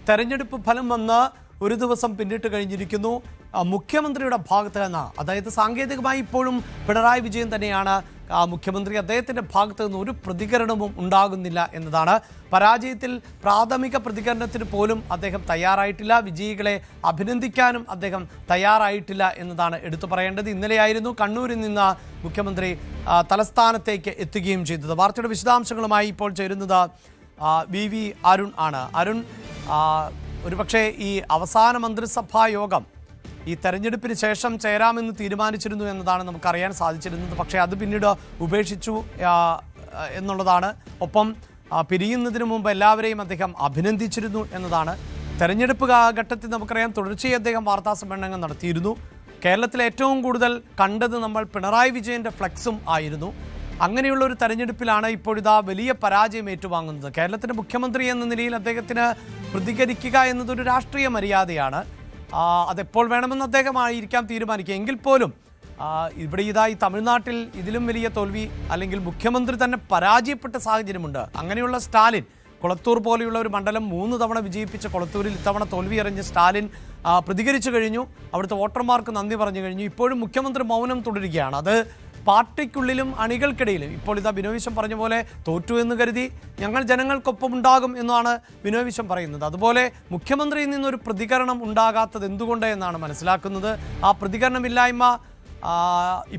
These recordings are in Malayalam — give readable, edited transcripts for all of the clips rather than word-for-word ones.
തെരഞ്ഞെടുപ്പ് ഫലം വന്ന് ഒരു ദിവസം പിന്നിട്ട് കഴിഞ്ഞിരിക്കുന്നു. മുഖ്യമന്ത്രിയുടെ ഭാഗത്ത് നിന്ന്, അതായത് സാങ്കേതികമായി ഇപ്പോഴും പിണറായി വിജയൻ തന്നെയാണ് മുഖ്യമന്ത്രി. അദ്ദേഹത്തിൻ്റെ ഭാഗത്ത് നിന്ന് ഒരു പ്രതികരണവും ഉണ്ടാകുന്നില്ല എന്നതാണ്. പരാജയത്തിൽ പ്രാഥമിക പ്രതികരണത്തിന് പോലും അദ്ദേഹം തയ്യാറായിട്ടില്ല. വിജയികളെ അഭിനന്ദിക്കാനും അദ്ദേഹം തയ്യാറായിട്ടില്ല എന്നതാണ് എടുത്തു പറയേണ്ടത്. ഇന്നലെയായിരുന്നു കണ്ണൂരിൽ നിന്ന് മുഖ്യമന്ത്രി തലസ്ഥാനത്തേക്ക് എത്തുകയും ചെയ്തത്. വാർത്തയുടെ വിശദാംശങ്ങളുമായി ഇപ്പോൾ ചേരുന്നത് വി അരുൺ ആണ്. അരുൺ, ഒരുപക്ഷെ ഈ അവസാന മന്ത്രിസഭാ യോഗം ഈ തെരഞ്ഞെടുപ്പിന് ശേഷം ചേരാമെന്ന് തീരുമാനിച്ചിരുന്നു എന്നതാണ് നമുക്കറിയാൻ സാധിച്ചിരുന്നത്. പക്ഷേ അത് പിന്നീട് ഉപേക്ഷിച്ചു എന്നുള്ളതാണ്. ഒപ്പം പിരിയുന്നതിന് മുമ്പ് എല്ലാവരെയും അദ്ദേഹം അഭിനന്ദിച്ചിരുന്നു എന്നതാണ്. തെരഞ്ഞെടുപ്പ് ഘട്ടത്തിൽ നമുക്കറിയാം തുടർച്ചയായി അദ്ദേഹം വാർത്താ സമ്മേളനങ്ങൾ നടത്തിയിരുന്നു. കേരളത്തിൽ ഏറ്റവും കൂടുതൽ കണ്ടത് നമ്മൾ പിണറായി വിജയൻ്റെ ഫ്ലെക്സും ആയിരുന്നു. അങ്ങനെയുള്ള ഒരു തെരഞ്ഞെടുപ്പിലാണ് ഇപ്പോഴിതാ വലിയ പരാജയം ഏറ്റുവാങ്ങുന്നത്. കേരളത്തിൻ്റെ മുഖ്യമന്ത്രി എന്ന നിലയിൽ അദ്ദേഹത്തിന് പ്രതികരിക്കുക എന്നതൊരു രാഷ്ട്രീയ മര്യാദയാണ്. അതെപ്പോൾ വേണമെന്ന് അദ്ദേഹമായിരിക്കാം തീരുമാനിക്കുക. എങ്കിൽ പോലും ഇവിടെ ഈ തമിഴ്നാട്ടിൽ ഇതിലും വലിയ തോൽവി, അല്ലെങ്കിൽ മുഖ്യമന്ത്രി തന്നെ പരാജയപ്പെട്ട സാഹചര്യമുണ്ട്. അങ്ങനെയുള്ള സ്റ്റാലിൻ, കൊളത്തൂർ പോലെയുള്ള ഒരു മണ്ഡലം 3 തവണ വിജയിപ്പിച്ച കൊളത്തൂരിൽ ഇത്തവണ തോൽവി അറിഞ്ഞ് സ്റ്റാലിൻ പ്രതികരിച്ചു കഴിഞ്ഞു. അവിടുത്തെ വോട്ടർമാർക്ക് നന്ദി പറഞ്ഞു കഴിഞ്ഞു. ഇപ്പോഴും മുഖ്യമന്ത്രി മൗനം തുടരുകയാണ്. അത് പാർട്ടിക്കുള്ളിലും അണികൾക്കിടയിലും. ഇപ്പോൾ ബിനോയ് വിശ്വം പറഞ്ഞ പോലെ തോറ്റു എന്ന് കരുതി ഞങ്ങൾ ജനങ്ങൾക്കൊപ്പം ഉണ്ടാകും എന്നാണ് ബിനോയ് വിശ്വം പറയുന്നത്. അതുപോലെ മുഖ്യമന്ത്രിയിൽ നിന്നൊരു പ്രതികരണം ഉണ്ടാകാത്തത് എന്തുകൊണ്ട് എന്നാണ് മനസ്സിലാക്കുന്നത്. ആ പ്രതികരണമില്ലായ്മ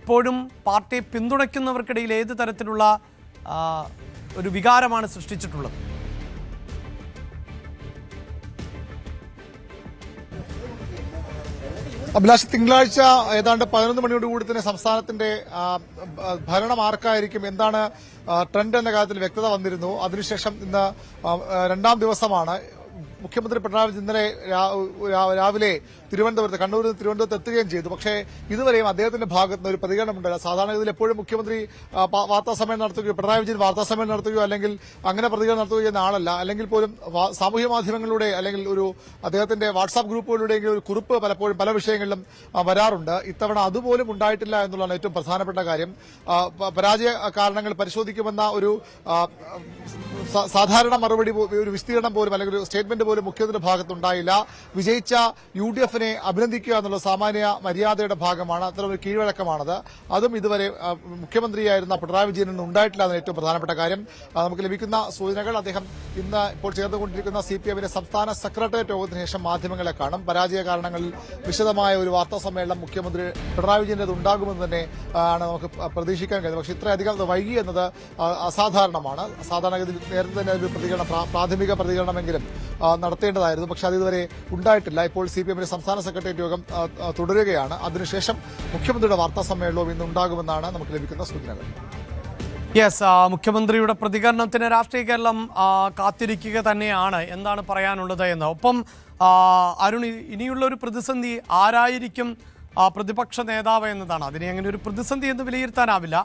ഇപ്പോഴും പാർട്ടിയെ പിന്തുണയ്ക്കുന്നവർക്കിടയിൽ ഏത് തരത്തിലുള്ള ഒരു വികാരമാണ് സൃഷ്ടിച്ചിട്ടുള്ളത്? അഭിലാഷ്, തിങ്കളാഴ്ച ഏതാണ്ട് 11 മണിയോടുകൂടി തന്നെ സംസ്ഥാനത്തിന്റെ ഭരണം ആർക്കായിരിക്കും, എന്താണ് ട്രെൻഡ് എന്ന കാര്യത്തിൽ വ്യക്തത വന്നിരുന്നു. അതിനുശേഷം ഇന്ന് 2ാം ദിവസമാണ്. മുഖ്യമന്ത്രി പിണറായി വിജയൻ ഇന്നലെ രാവിലെ കണ്ണൂരിൽ നിന്ന് തിരുവനന്തപുരത്ത് എത്തുകയും ചെയ്തു. പക്ഷേ ഇതുവരെയും അദ്ദേഹത്തിന്റെ ഭാഗത്ത് നിന്ന് ഒരു പ്രതികരണം ഉണ്ടായില്ല. സാധാരണഗതിയിൽ എപ്പോഴും മുഖ്യമന്ത്രി വാർത്താസമ്മേളനം നടത്തുകയോ പിണറായി വിജയൻ വാർത്താസമ്മേളനം നടത്തുകയോ അല്ലെങ്കിൽ അങ്ങനെ പ്രതികരണം നടത്തുകയോ ചെയ്യുന്ന ആളല്ല. അല്ലെങ്കിൽ പോലും സാമൂഹ്യ മാധ്യമങ്ങളിലൂടെ അല്ലെങ്കിൽ ഒരു അദ്ദേഹത്തിന്റെ വാട്സാപ്പ് ഗ്രൂപ്പുകളിലൂടെയെങ്കിലും ഒരു കുറിപ്പ് പലപ്പോഴും പല വിഷയങ്ങളിലും വരാറുണ്ട്. ഇത്തവണ അതുപോലും ഉണ്ടായിട്ടില്ല എന്നുള്ളതാണ് ഏറ്റവും പ്രധാനപ്പെട്ട കാര്യം. പരാജയ കാരണങ്ങൾ പരിശോധിക്കുമെന്ന ഒരു സാധാരണ മറുപടി, ഒരു വിസ്തീർണം പോലും അല്ലെങ്കിൽ ഒരു സ്റ്റേറ്റ്മെന്റ് പോലും മുഖ്യമന്ത്രിയുടെ ഭാഗത്തുണ്ടായില്ല. വിജയിച്ച UDF അഭിനന്ദിക്കുക എന്നുള്ള സാമാന്യ മര്യാദയുടെ ഭാഗമാണ്, അത്തരം ഒരു കീഴ്വഴക്കമാണത്. അതും ഇതുവരെ മുഖ്യമന്ത്രിയായിരുന്ന പിണറായി വിജയനിൽ നിന്ന് ഉണ്ടായിട്ടില്ല എന്ന ഏറ്റവും പ്രധാനപ്പെട്ട കാര്യം. നമുക്ക് ലഭിക്കുന്ന സൂചനകൾ, അദ്ദേഹം ഇന്ന് ഇപ്പോൾ ചേർന്നുകൊണ്ടിരിക്കുന്ന CPM സംസ്ഥാന സെക്രട്ടേറിയറ്റ് യോഗത്തിന് ശേഷം മാധ്യമങ്ങളെ കാണും. പരാജയ കാരണങ്ങളിൽ വിശദമായ ഒരു വാർത്താ സമ്മേളനം മുഖ്യമന്ത്രി പിണറായി വിജയന്റെ ഉണ്ടാകുമെന്ന് തന്നെ ആണ് നമുക്ക് പ്രതീക്ഷിക്കാൻ കഴിയുന്നത്. പക്ഷേ ഇത്രയധികം വൈകി എന്നത് അസാധാരണമാണ്. സാധാരണഗതിയിൽ നേരത്തെ തന്നെ ഒരു പ്രതികരണം, പ്രാഥമിക പ്രതികരണമെങ്കിലും നടത്തേണ്ടതായിരുന്നു. പക്ഷെ അത് ഇതുവരെ ഉണ്ടായിട്ടില്ല. ഇപ്പോൾ CPM സംസ്ഥാന സെക്രട്ടേറിയറ്റ് യോഗം തുടരുകയാണ്. അതിനുശേഷം മുഖ്യമന്ത്രിയുടെ വാർത്താ സമ്മേളനവും ഇന്ന് ഉണ്ടാകുമെന്നാണ് നമുക്ക് ലഭിക്കുന്ന സൂചനകൾ. മുഖ്യമന്ത്രിയുടെ പ്രതികരണത്തിന് രാഷ്ട്രീയ കേരളം കാത്തിരിക്കുക തന്നെയാണ്. എന്താണ് പറയാനുള്ളത് എന്ന്. ഒപ്പം അരുൺ, ഇനിയുള്ള ഒരു പ്രതിസന്ധി ആരായിരിക്കും പ്രതിപക്ഷ നേതാവ് എന്നതാണ്. അതിനെ അങ്ങനെ ഒരു പ്രതിസന്ധി എന്ന് വിലയിരുത്താനാവില്ല.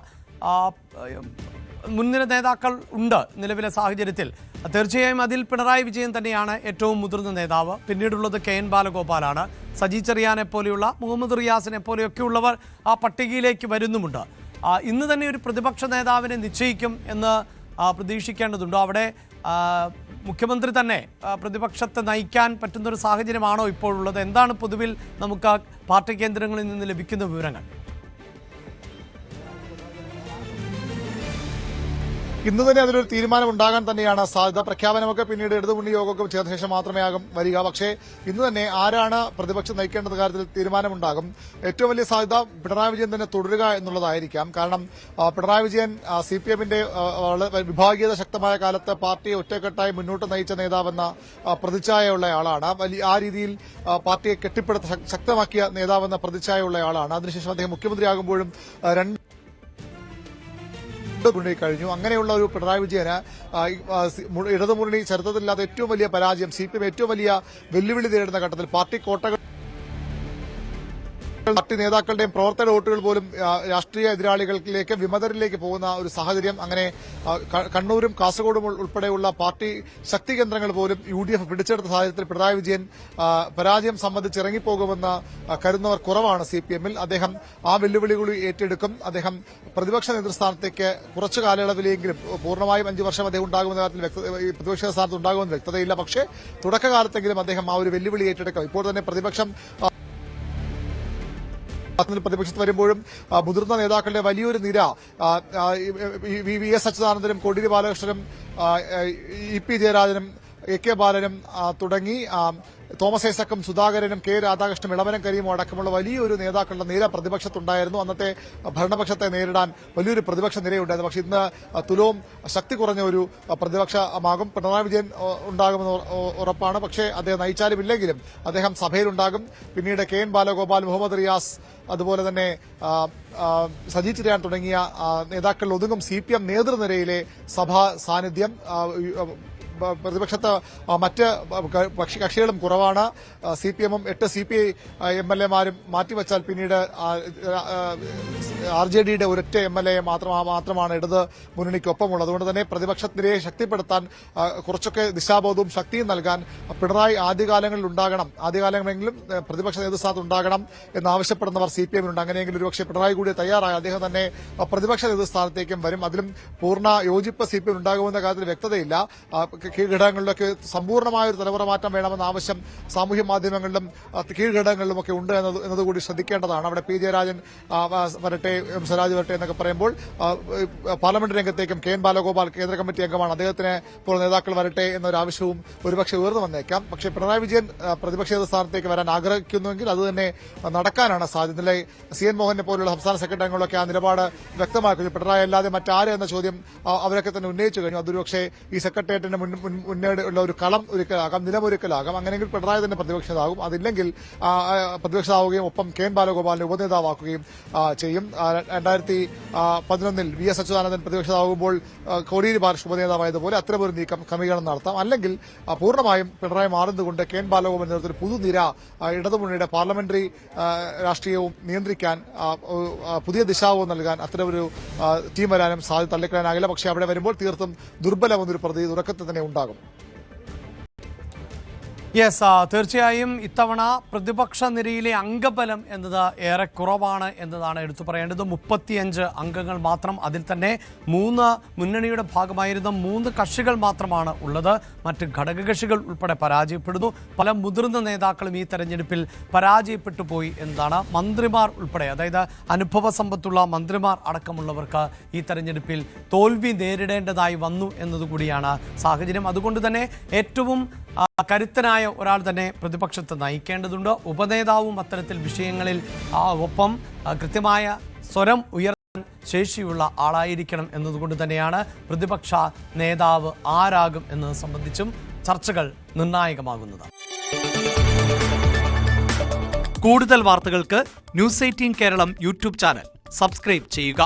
മുൻനിര നേതാക്കൾ ഉണ്ട് നിലവിലെ സാഹചര്യത്തിൽ. തീർച്ചയായും അതിൽ പിണറായി വിജയൻ തന്നെയാണ് ഏറ്റവും മുതിർന്ന നേതാവ്. പിന്നീടുള്ളത് KN ബാലഗോപാലാണ്. സജി ചെറിയാനെ പോലെയുള്ള, മുഹമ്മദ് റിയാസിനെ പോലെയൊക്കെയുള്ളവർ ആ പട്ടികയിലേക്ക് വരുന്നുമുണ്ട്. ഇന്ന് തന്നെ ഒരു പ്രതിപക്ഷ നേതാവിനെ നിശ്ചയിക്കും എന്ന് പ്രതീക്ഷിക്കേണ്ടതുണ്ടോ? അവിടെ മുഖ്യമന്ത്രി തന്നെ പ്രതിപക്ഷത്തെ നയിക്കാൻ പറ്റുന്നൊരു സാഹചര്യമാണോ ഇപ്പോഴുള്ളത്? എന്താണ് പൊതുവിൽ നമുക്ക് പാർട്ടി കേന്ദ്രങ്ങളിൽ നിന്ന് ലഭിക്കുന്ന വിവരങ്ങൾ? ഇന്ന് തന്നെ അതിലൊരു തീരുമാനം ഉണ്ടാകാൻ തന്നെയാണ് സാധ്യത. പ്രഖ്യാപനമൊക്കെ പിന്നീട് ഇടതുമുന്നണി യോഗമൊക്കെ ചേർന്ന ശേഷം മാത്രമേ വരിക. പക്ഷേ ഇന്ന് തന്നെ ആരാണ് പ്രതിപക്ഷം നയിക്കേണ്ട കാര്യത്തിൽ തീരുമാനമുണ്ടാകും. ഏറ്റവും വലിയ സാധ്യത പിണറായി വിജയൻ തന്നെ തുടരുക എന്നുള്ളതായിരിക്കാം. കാരണം പിണറായി വിജയൻ CPMന്റെ വിഭാഗീയത ശക്തമായ കാലത്ത് പാർട്ടിയെ ഒറ്റക്കെട്ടായി മുന്നോട്ട് നയിച്ച നേതാവെന്ന പ്രതിച്ഛായയുള്ള ആളാണ്. ആ രീതിയിൽ പാർട്ടിയെ കെട്ടിപ്പടുത്ത ശക്തമാക്കിയ നേതാവെന്ന പ്രതിച്ഛായയുള്ള ആളാണ്. അതിനുശേഷം അദ്ദേഹം മുഖ്യമന്ത്രിയാകുമ്പോഴും കഴിഞ്ഞു. അങ്ങനെയുള്ള ഒരു പിണറായി വിജയന് ഇടതുമുന്നണി ചരിത്രത്തിലില്ലാത്ത ഏറ്റവും വലിയ പരാജയം, CPM ഏറ്റവും വലിയ വെല്ലുവിളി നേരിടുന്ന ഘട്ടത്തിൽ പാർട്ടി കോട്ടകൾ പാർട്ടി നേതാക്കളുടെയും പ്രവർത്തക വോട്ടുകൾ പോലും രാഷ്ട്രീയ എതിരാളികളിലേക്ക് വിമതരിലേക്ക് പോകുന്ന ഒരു സാഹചര്യം. അങ്ങനെ കണ്ണൂരും കാസർഗോഡും ഉൾപ്പെടെയുള്ള പാർട്ടി ശക്തി കേന്ദ്രങ്ങൾ പോലും UDF പിടിച്ചെടുത്ത സാഹചര്യത്തിൽ പിണറായി വിജയൻ പരാജയം സംബന്ധിച്ച് ഇറങ്ങിപ്പോകുമെന്ന് കരുതുന്നവർ കുറവാണ് CPM-ൽ. അദ്ദേഹം ആ വെല്ലുവിളികൾ ഏറ്റെടുക്കും. അദ്ദേഹം പ്രതിപക്ഷ നേതൃസ്ഥാനത്തേക്ക് കുറച്ചു കാലയളവിലെങ്കിലും പൂർണ്ണമായും 5 വർഷം അദ്ദേഹം ഉണ്ടാകുമെന്ന കാര്യത്തിൽ പ്രതിപക്ഷ സ്ഥാനത്ത് ഉണ്ടാകുമെന്ന് വ്യക്തതയില്ല. പക്ഷേ തുടക്കകാലത്തെങ്കിലും അദ്ദേഹം ആ ഒരു വെല്ലുവിളി ഏറ്റെടുക്കും. ഇപ്പോൾ തന്നെ പ്രതിപക്ഷത്ത് വരുമ്പോഴും മുതിർന്ന നേതാക്കളുടെ വലിയൊരു നിര VS അച്യുതാനന്ദനും കോടിയേരി ബാലകൃഷ്ണനും EP ജയരാജനും AK ബാലനും തുടങ്ങി തോമസ് ഐസക്കും സുധാകരനും K രാധാകൃഷ്ണനും ഇളവനം കരീമും അടക്കമുള്ള വലിയൊരു നേതാക്കളുടെ നിര പ്രതിപക്ഷത്തുണ്ടായിരുന്നു. അന്നത്തെ ഭരണപക്ഷത്തെ നേരിടാൻ വലിയൊരു പ്രതിപക്ഷ നിരയുണ്ടായിരുന്നു. പക്ഷേ ഇന്ന് തുലവും ശക്തി കുറഞ്ഞ ഒരു പ്രതിപക്ഷമാകും. പിണറായി വിജയൻ ഉണ്ടാകുമെന്ന് ഉറപ്പാണ്. പക്ഷേ അദ്ദേഹം നയിച്ചാലുമില്ലെങ്കിലും അദ്ദേഹം സഭയിലുണ്ടാകും. പിന്നീട് KN ബാലഗോപാൽ, മുഹമ്മദ് റിയാസ്, അതുപോലെ തന്നെ സജി ചെറിയാൻ തുടങ്ങിയ നേതാക്കളിൽ ഒതുങ്ങും CPM നേതൃനിരയിലെ സഭാ സാന്നിധ്യം. പ്രതിപക്ഷത്ത് മറ്റ് കക്ഷികളും കുറവാണ്. CPM-ഉം 8 CPI MLA-മാരും മാറ്റിവെച്ചാൽ പിന്നീട് RJD-യുടെ ഒരൊറ്റ MLA മാത്രമാണ് ഇടത് മുന്നണിക്കൊപ്പമുള്ളത്. അതുകൊണ്ട് തന്നെ പ്രതിപക്ഷത്തിനെ ശക്തിപ്പെടുത്താൻ കുറച്ചൊക്കെ ദിശാബോധവും ശക്തിയും നൽകാൻ പിണറായി ആദ്യകാലങ്ങളിൽ ഉണ്ടാകണം, ആദ്യകാലങ്ങളെങ്കിലും പ്രതിപക്ഷ നേതൃസ്ഥാനത്ത് ഉണ്ടാകണം എന്നാവശ്യപ്പെടുന്നവർ CPM-നുണ്ട്. അങ്ങനെയെങ്കിലും ഒരുപക്ഷെ പിണറായി കൂടി തയ്യാറായ അദ്ദേഹം തന്നെ പ്രതിപക്ഷ നേതൃസ്ഥാനത്തേക്കും വരും. അതിലും പൂർണ്ണ യോജിപ്പ് CPM ഉണ്ടാകുമെന്ന കാര്യത്തിൽ വ്യക്തതയില്ല. കീഴ്ഘടകങ്ങളിലൊക്കെ സമ്പൂർണ്ണമായ ഒരു തലമുറ മാറ്റം വേണമെന്ന ആവശ്യം സാമൂഹ്യ മാധ്യമങ്ങളിലും കീഴ്ഘടകങ്ങളിലുമൊക്കെ ഉണ്ട് എന്നതുകൂടി ശ്രദ്ധിക്കേണ്ടതാണ്. അവിടെ P ജയരാജൻ വരട്ടെ, M സ്വരാജ് വരട്ടെ എന്നൊക്കെ പറയുമ്പോൾ പാർലമെന്റ് രംഗത്തേക്കും KN ബാലഗോപാൽ കേന്ദ്ര കമ്മിറ്റി അംഗമാണ്, അദ്ദേഹത്തിന് ഇപ്പോൾ നേതാക്കൾ വരട്ടെ എന്നൊരാവശ്യവും ഒരുപക്ഷെ ഉയർന്നു വന്നേക്കാം. പക്ഷേ പിണറായി വിജയൻ പ്രതിപക്ഷ നേതൃസ്ഥാനത്തേക്ക് വരാൻ ആഗ്രഹിക്കുന്നുവെങ്കിൽ അത് തന്നെ നടക്കാനാണ് സാധ്യത. ഇന്നലെ CN മോഹനെ പോലുള്ള സംസ്ഥാന സെക്രട്ടറി അംഗങ്ങളൊക്കെ ആ നിലപാട് വ്യക്തമാക്കുന്നു. പിണറായി അല്ലാതെ മറ്റാര് എന്ന ചോദ്യം അവരൊക്കെ തന്നെ ഉന്നയിച്ചു കഴിഞ്ഞു. അതൊരുപക്ഷെ ഈ സെക്രട്ടേറിയറ്റിന് മുന്നേട് ഉള്ള ഒരു കളം ഒരുക്കലാകാം, നിലമൊരുക്കലാകാം. അങ്ങനെയെങ്കിൽ പിണറായി തന്നെ പ്രതിപക്ഷതാകും. അതില്ലെങ്കിൽ പ്രതിപക്ഷതാവുകയും ഒപ്പം KN ബാലഗോപാലിനെ ഉപനേതാവാക്കുകയും ചെയ്യും. 2011 VS അച്യുതാനന്ദൻ പ്രതിപക്ഷതാവുമ്പോൾ കോടിയേരി ബാലകൃഷ്ണൻ ഉപനേതാവായതുപോലെ അത്തരമൊരു നീക്കം ക്രമീകരണം നടത്താം. അല്ലെങ്കിൽ പൂർണ്ണമായും പിണറായി മാറുന്നതുകൊണ്ട് KN ബാലഗോപാൽ നേതൃത്വത്തിൽ പുതുനിര ഇടതുമുന്നണിയുടെ പാർലമെന്ററി രാഷ്ട്രീയവും നിയന്ത്രിക്കാൻ പുതിയ ദിശാവും നൽകാൻ അത്തരമൊരു ടീം വരാനും സാധ്യത തള്ളിക്കളയാനാകില്ല. പക്ഷേ അവിടെ വരുമ്പോൾ തീർത്തും ദുർബലമെന്നൊരു പ്രതി തുടക്കത്തിൽ തന്നെ ഉണ്ടാകും. തീർച്ചയായും ഇത്തവണ പ്രതിപക്ഷ നിരയിലെ അംഗബലം എന്നത് ഏറെ കുറവാണ് എന്നതാണ് എടുത്തു പറയേണ്ടത്. 35 അംഗങ്ങൾ മാത്രം. അതിൽ തന്നെ 3 മുന്നണിയുടെ ഭാഗമായിരുന്ന 3 കക്ഷികൾ മാത്രമാണ് ഉള്ളത്. മറ്റ് ഘടകകക്ഷികൾ ഉൾപ്പെടെ പരാജയപ്പെടുന്നു. പല മുതിർന്ന നേതാക്കളും ഈ തെരഞ്ഞെടുപ്പിൽ പരാജയപ്പെട്ടു പോയി എന്നതാണ്. മന്ത്രിമാർ ഉൾപ്പെടെ, അതായത് അനുഭവ സമ്പത്തുള്ള മന്ത്രിമാർ അടക്കമുള്ളവർക്ക് ഈ തെരഞ്ഞെടുപ്പിൽ തോൽവി നേരിടേണ്ടതായി വന്നു എന്നതുകൂടിയാണ് സാഹചര്യം. അതുകൊണ്ട് തന്നെ ഏറ്റവും കരുത്തനായ ഒരാൾ തന്നെ പ്രതിപക്ഷത്ത് നയിക്കേണ്ടതുണ്ട്. ഉപനേതാവും അത്തരത്തിൽ വിഷയങ്ങളിൽ ഒപ്പം കൃത്യമായ സ്വരം ഉയർത്താൻ ശേഷിയുള്ള ആളായിരിക്കണം എന്നതുകൊണ്ട് തന്നെയാണ് പ്രതിപക്ഷ നേതാവ് ആരാകും എന്നത് സംബന്ധിച്ചും ചർച്ചകൾ നിർണായകമാകുന്നത്. കൂടുതൽ വാർത്തകൾക്ക് News 18 Keralam YouTube channel subscribe ചെയ്യുക.